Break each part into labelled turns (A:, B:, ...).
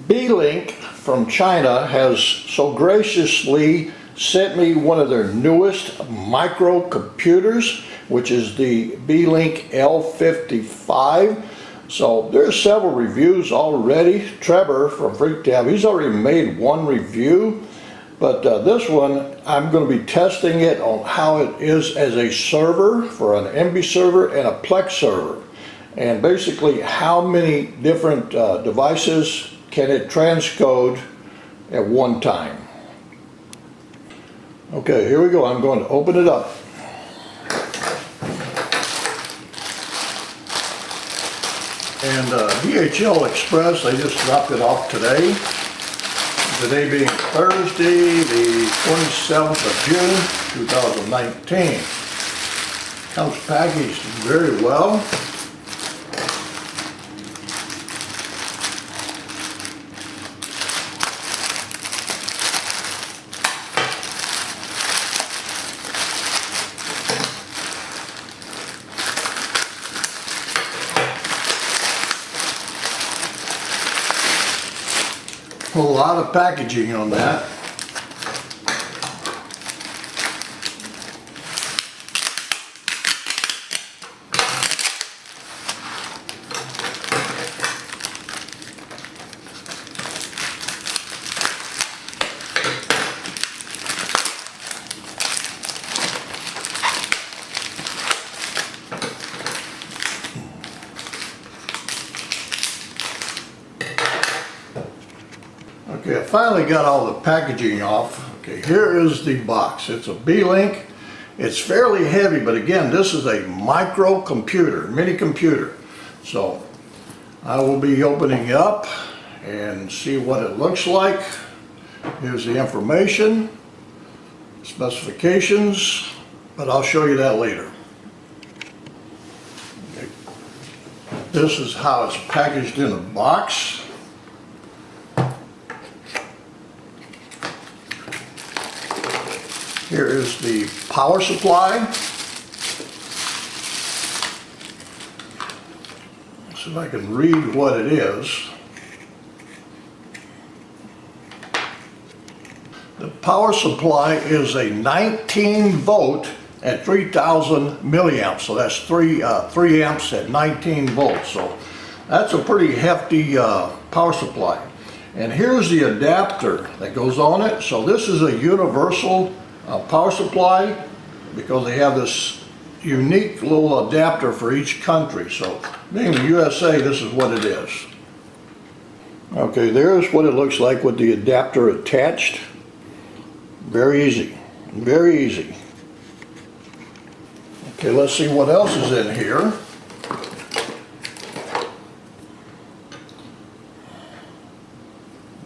A: Beelink from China has so graciously sent me one of their newest microcomputers, which is the Beelink L55. So there's several reviews already. Trebor from Freaktab, he's already made one review, but this one I'm going to be testing it on how it is as a server for an Emby server and a Plex server, and basically how many different devices can it transcode at one time. Okay, here we go. I'm going to open it up. And DHL Express, they just dropped it off today. Today being Thursday, the 27th of June, 2019. Comes packaged very well. A lot of packaging on that. Okay, I finally got all the packaging off. Okay, here is the box. It's a Beelink. It's fairly heavy, but again, this is a microcomputer, mini computer. So I will be opening it up and see what it looks like. Here's the information, specifications, but I'll show you that later. Okay. This is how it's packaged in a box. Here is the power supply. See if I can read what it is. The power supply is a 19 volt at 3000 milliamps. So that's 3 amps at 19 volts. So that's a pretty hefty power supply. And here's the adapter that goes on it. So this is a universal power supply, because they have this unique little adapter for each country. So being the USA, this is what it is. Okay, there's what it looks like with the adapter attached. Very easy, very easy. Okay, let's see what else is in here.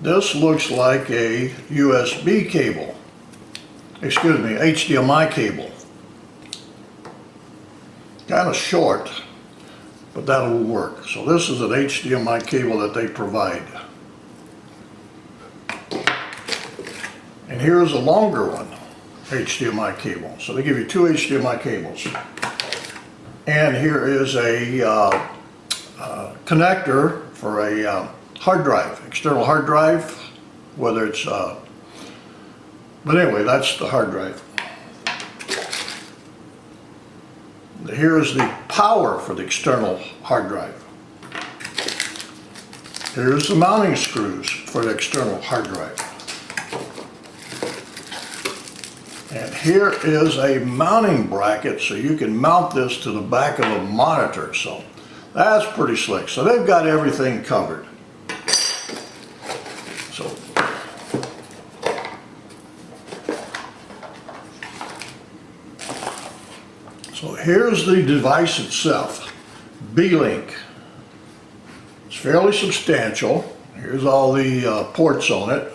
A: This looks like a USB cable. Excuse me, HDMI cable. Kind of short, but that'll work. So this is an HDMI cable that they provide. And here's a longer one, HDMI cable. So they give you 2 HDMI cables. And here is a connector for a hard drive, external hard drive, whether it's but anyway, that's the hard drive. Here's the power for the external hard drive. Here's the mounting screws for the external hard drive. And here is a mounting bracket, so you can mount this to the back of a monitor. So that's pretty slick. So they've got everything covered. So here's the device itself, Beelink. It's fairly substantial. Here's all the ports on it.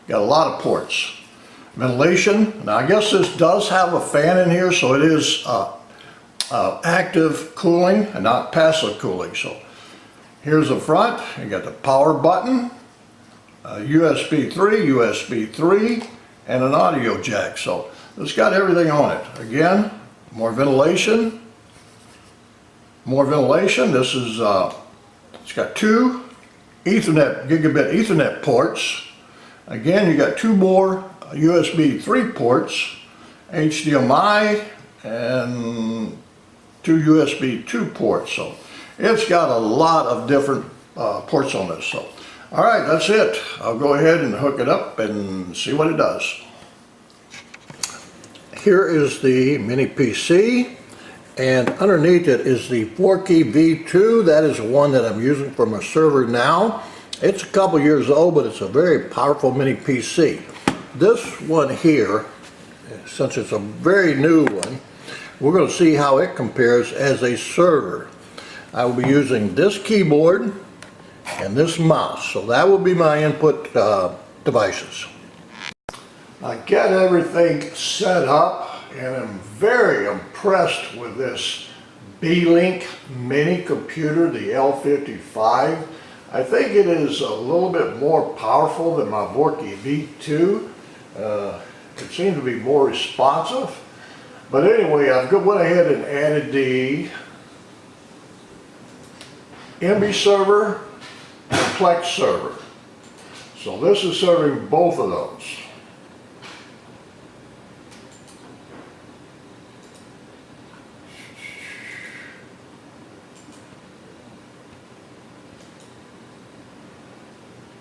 A: Got a lot of ports. Ventilation. Now I guess this does have a fan in here, so it is active cooling and not passive cooling. So here's the front. You got the power button, USB 3, and an audio jack. So it's got everything on it. Again, more ventilation. This is, it's got 2 Ethernet, gigabit Ethernet ports. Again, you got 2 more USB 3 ports, HDMI, and 2 USB 2 ports. So it's got a lot of different ports on this. So, all right, that's it. I'll go ahead and hook it up and see what it does. Here is the mini PC, and underneath it is the Forky V2. That is the one that I'm using for my server now. It's a couple years old, but it's a very powerful mini PC. This one here, since it's a very new one, we're going to see how it compares as a server. I will be using this keyboard and this mouse, so that will be my input devices. I got everything set up and I'm very impressed with this Beelink mini computer, the L55. I think it is a little bit more powerful than my Forky V2. It seems to be more responsive. But anyway, I've went ahead and added the Emby server and Plex server. So this is serving both of those.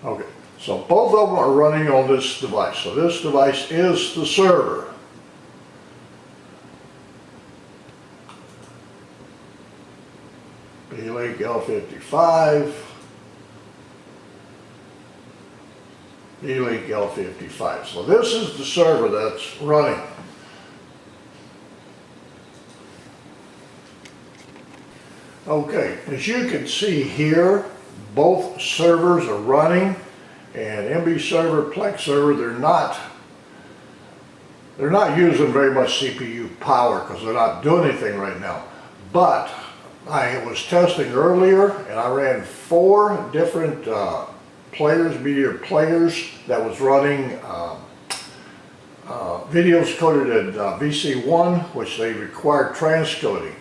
A: Okay, so both of them are running on this device. So this device is the server. Beelink L55. Beelink L55. So this is the server that's running. Okay, as you can see here, both servers are running, and Emby server, Plex server, they're not using very much CPU power because they're not doing anything right now. But I was testing earlier and I ran 4 different media players that was running videos coded at VC1, which they required transcoding,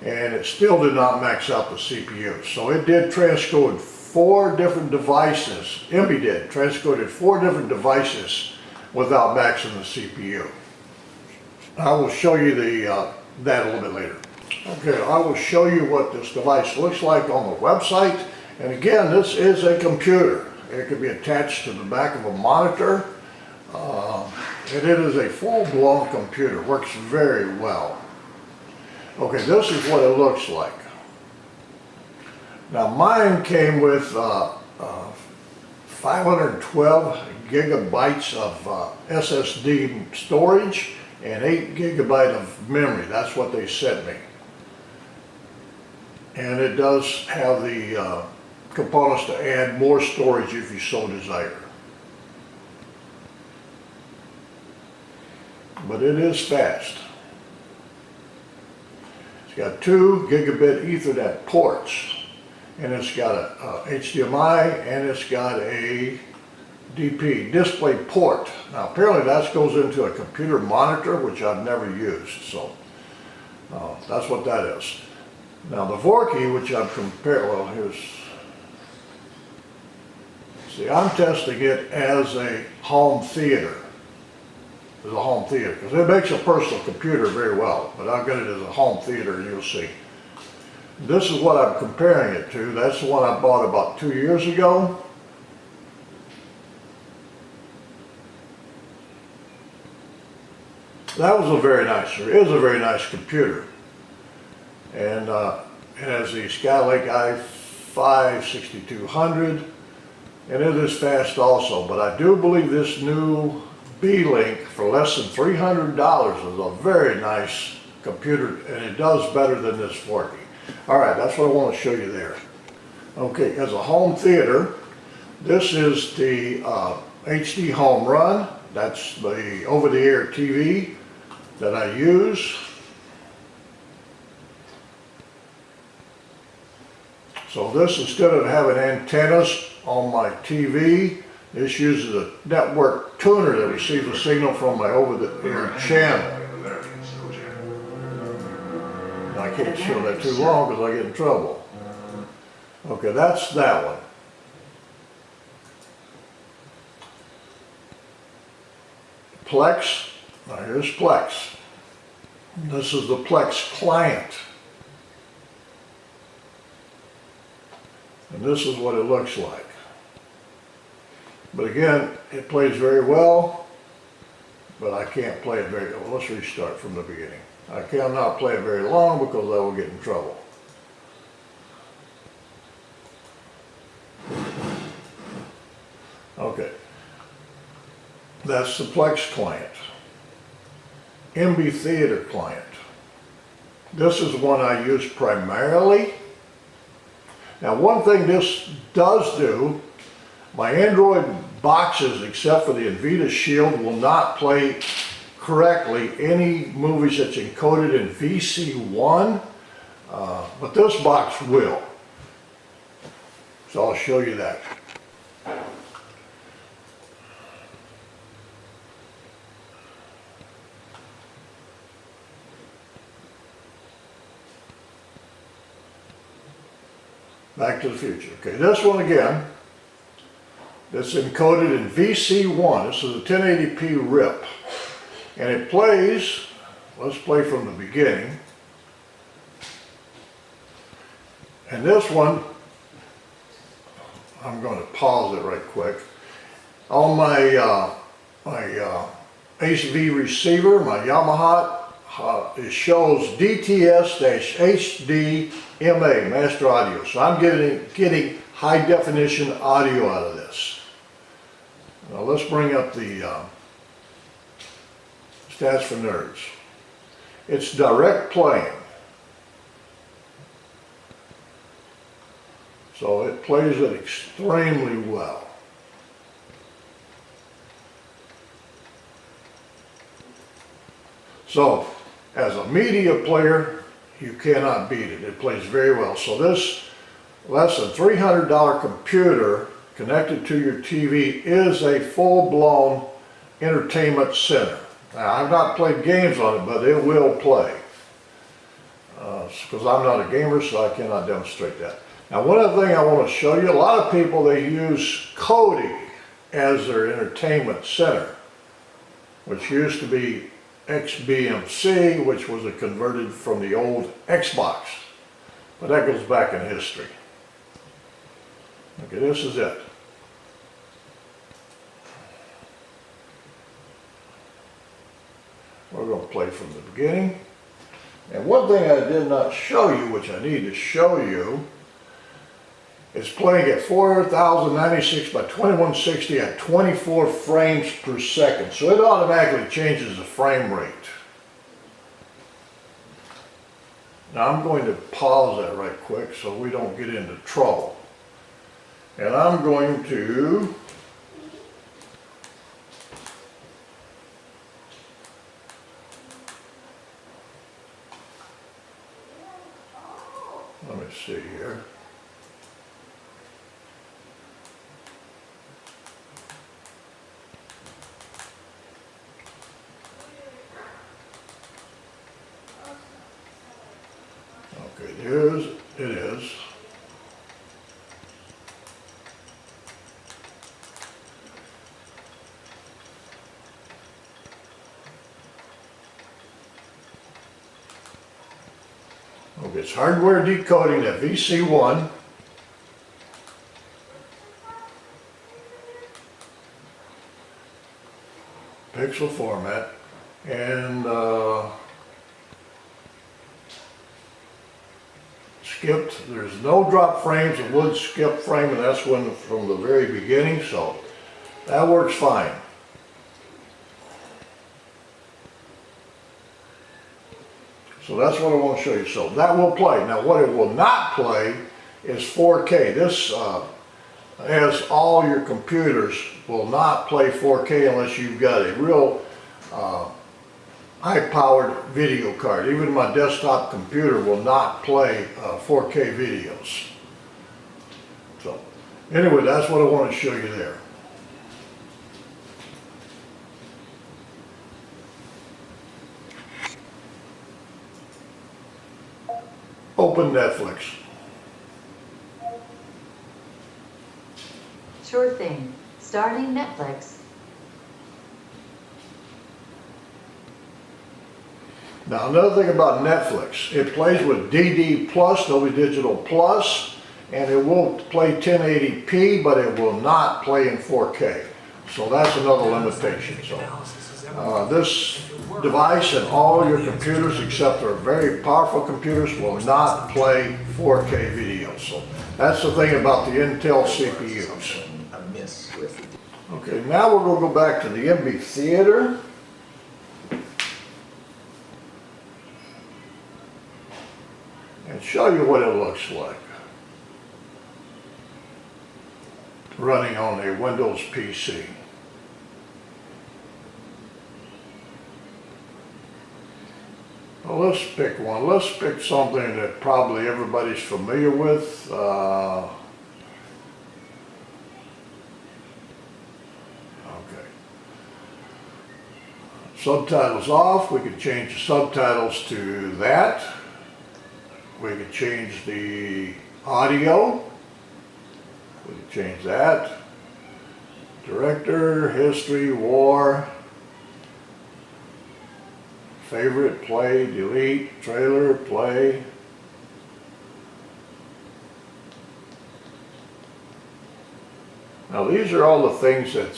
A: and it still did not max out the CPU. So it did transcode 4 different devices. Emby did transcoded 4 different devices without maxing the CPU. I will show you that a little bit later. Okay, I will show you what this device looks like on the website. And again, this is a computer. It can be attached to the back of a monitor. And it is a full-blown computer. Works very well. Okay, this is what it looks like. Now mine came with 512 gigabytes of SSD storage and 8 gigabyte of memory. That's what they sent me. And it does have the components to add more storage if you so desire. But it is fast. It's got 2 gigabit Ethernet ports, and it's got a HDMI, and it's got a DP, display port. Now apparently that goes into a computer monitor, which I've never used, so that's what that is. Now the Forky, which I've compared, well here's, see, I'm testing it as a home theater. As a home theater, because it makes a personal computer very well, but I've got it as a home theater, and you'll see. This is what I'm comparing it to. That's the one I bought about 2 years ago. That was a very nice, it is a very nice computer. And it has the Skylake i5 6200, and it is fast also, but I do believe this new Beelink for less than $300 is a very nice computer, and it does better than this Forky. Alright, that's what I want to show you there. Okay, as a home theater, this is the HD Home Run. That's the over-the-air TV that I use. So this, instead of having antennas on my TV, this uses a network tuner that receives a signal from my over-the-air channel. I can't show that too long because I get in trouble. Okay, that's that one. Plex. Now here's Plex. This is the Plex client. And this is what it looks like. But again, it plays very well, but I can't play it very well. Let's restart from the beginning. I cannot play it very long because I will get in trouble. Okay. That's the Plex client. Emby Theater client. This is one I use primarily. Now one thing this does do, my Android boxes, except for the Invita Shield, will not play correctly any movies that's encoded in VC1, but this box will. So I'll show you that. Back to the Future. Okay, this one again, that's encoded in VC1. This is a 1080p RIP. And it plays, let's play from the beginning. And this one, I'm going to pause it right quick. On my HV receiver, my Yamaha, it shows DTS-HDMA, master audio. So I'm getting high definition audio out of this. Now let's bring up the Stats for Nerds. It's direct playing. So it plays it extremely well. So as a media player, you cannot beat it. It plays very well. So this less than $300 computer connected to your TV is a full-blown entertainment center. Now, I've not played games on it, but it will play. Because I'm not a gamer, so I cannot demonstrate that. Now, one other thing I want to show you, a lot of people, they use Kodi as their entertainment center, which used to be XBMC, which was a converted from the old Xbox. But that goes back in history. Okay, this is it. We're going to play from the beginning. And one thing I did not show you, which I need to show you, is playing at 4096 by 2160 at 24 frames per second. So it automatically changes the frame rate. Now I'm going to pause that right quick so we don't get into trouble. And I'm going to let me see here. Okay, it is. Okay, it's hardware decoding at VC1. Pixel format. And skipped, there's no drop frames. It would skip frame, and that's when from the very beginning, so that works fine. So that's what I want to show you. So that will play. Now what it will not play is 4K. This, as all your computers, will not play 4K unless you've got a real high-powered video card. Even my desktop computer will not play 4K videos. So anyway, that's what I want to show you there. Open Netflix.
B: Sure thing. Starting Netflix.
A: Now another thing about Netflix, it plays with DD Plus, Dolby Digital Plus, and it will play 1080p, but it will not play in 4K. So that's another limitation. So this device and all your computers, except their very powerful computers, will not play 4K video. So that's the thing about the Intel CPUs. Okay, now we're going to go back to the Emby Theater. And show you what it looks like running on a Windows PC. Well, let's pick one. Let's pick something that probably everybody's familiar with. Okay. Subtitles off. We can change the subtitles to that. We can change the audio. We can change that. Director, history, war, favorite, play, delete, trailer, play. Now these are all the things that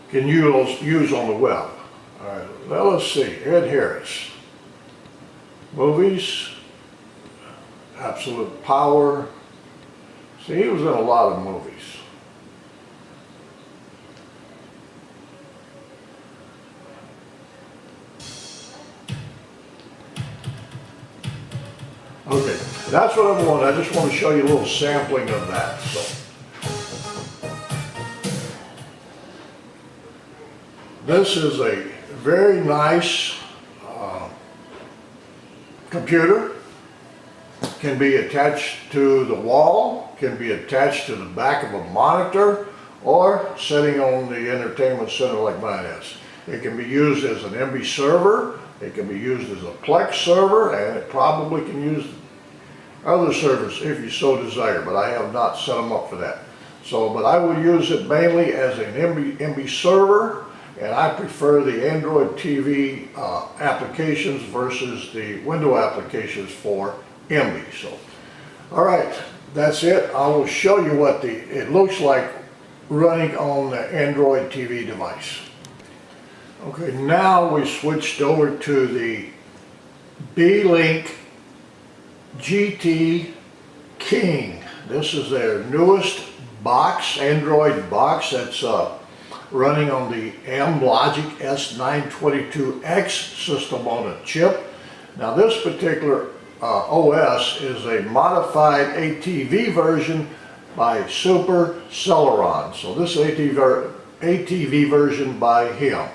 A: can use on the web. All right, now let's see. Ed Harris. Movies, Absolute Power. See, he was in a lot of movies. Okay, that's what I want. I just want to show you a little sampling of that. So, this is a very nice computer. Can be attached to the wall, can be attached to the back of a monitor, or sitting on the entertainment center like mine is. It can be used as an Emby server, it can be used as a Plex server, and it probably can use other servers if you so desire, but I have not set them up for that. So, but I will use it mainly as an Emby server, and I prefer the Android TV applications versus the window applications for Emby. So, all right, that's it. I will show you what it looks like running on the Android TV device. Okay, now we switched over to the Beelink GT King. This is their newest box, Android box, that's running on the M-Logic S922X system on a chip. Now this particular OS is a modified ATV version by Super Celeron. So this is ATV version by him.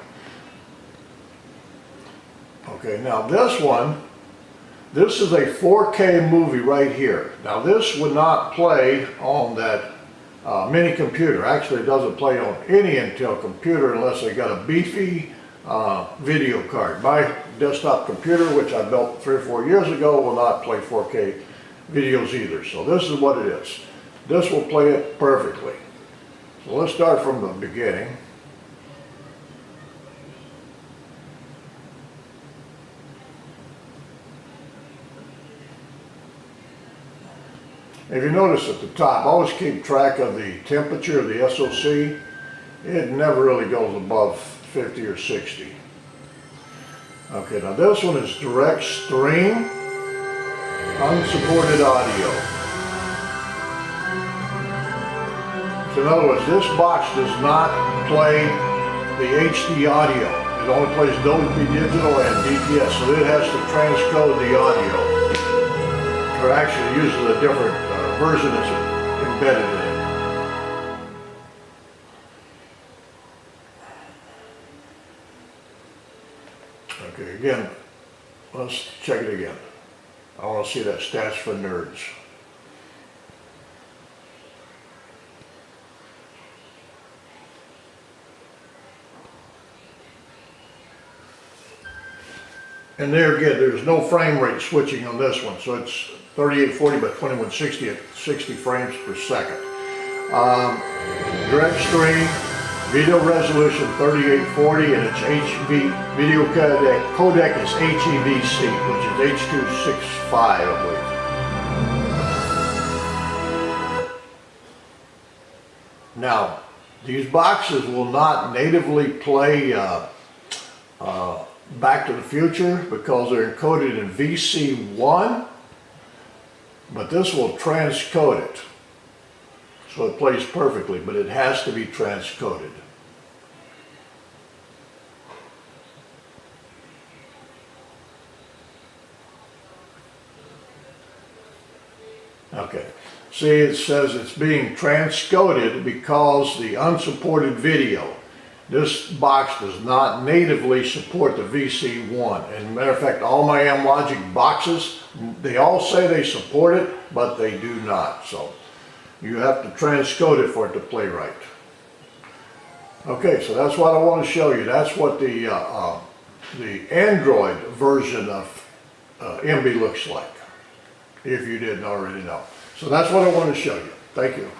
A: Okay, now this is a 4K movie right here. Now this would not play on that mini computer. Actually, it doesn't play on any Intel computer unless they got a beefy video card. My desktop computer, which I built 3 or 4 years ago, will not play 4K videos either. So this is what it is. This will play it perfectly. So let's start from the beginning. If you notice at the top, always keep track of the temperature of the SoC. It never really goes above 50 or 60. Okay, now this one is direct stream, unsupported audio. So in other words, this box does not play the HD audio. It only plays Dolby Digital and DTS, so it has to transcode the audio. Or actually it uses a different version that's embedded in it. Okay, again, let's check it again. I want to see that stats for nerds. And there again, there's no frame rate switching on this one, so it's 3840 by 2160 at 60 frames per second. Direct stream, Video resolution 3840, and its video codec is HEVC, which is H.265, I believe. Now, these boxes will not natively play Back to the Future because they're encoded in VC1, but this will transcode it. So it plays perfectly, but it has to be transcoded. Okay, see, it says it's being transcoded because the unsupported video. This box does not natively support the VC1. And matter of fact, all my Amlogic boxes, they all say they support it, but they do not. So you have to transcode it for it to play right. Okay, so that's what I want to show you. That's what the Android version of Emby looks like, if you didn't already know. So that's what I want to show you. Thank you.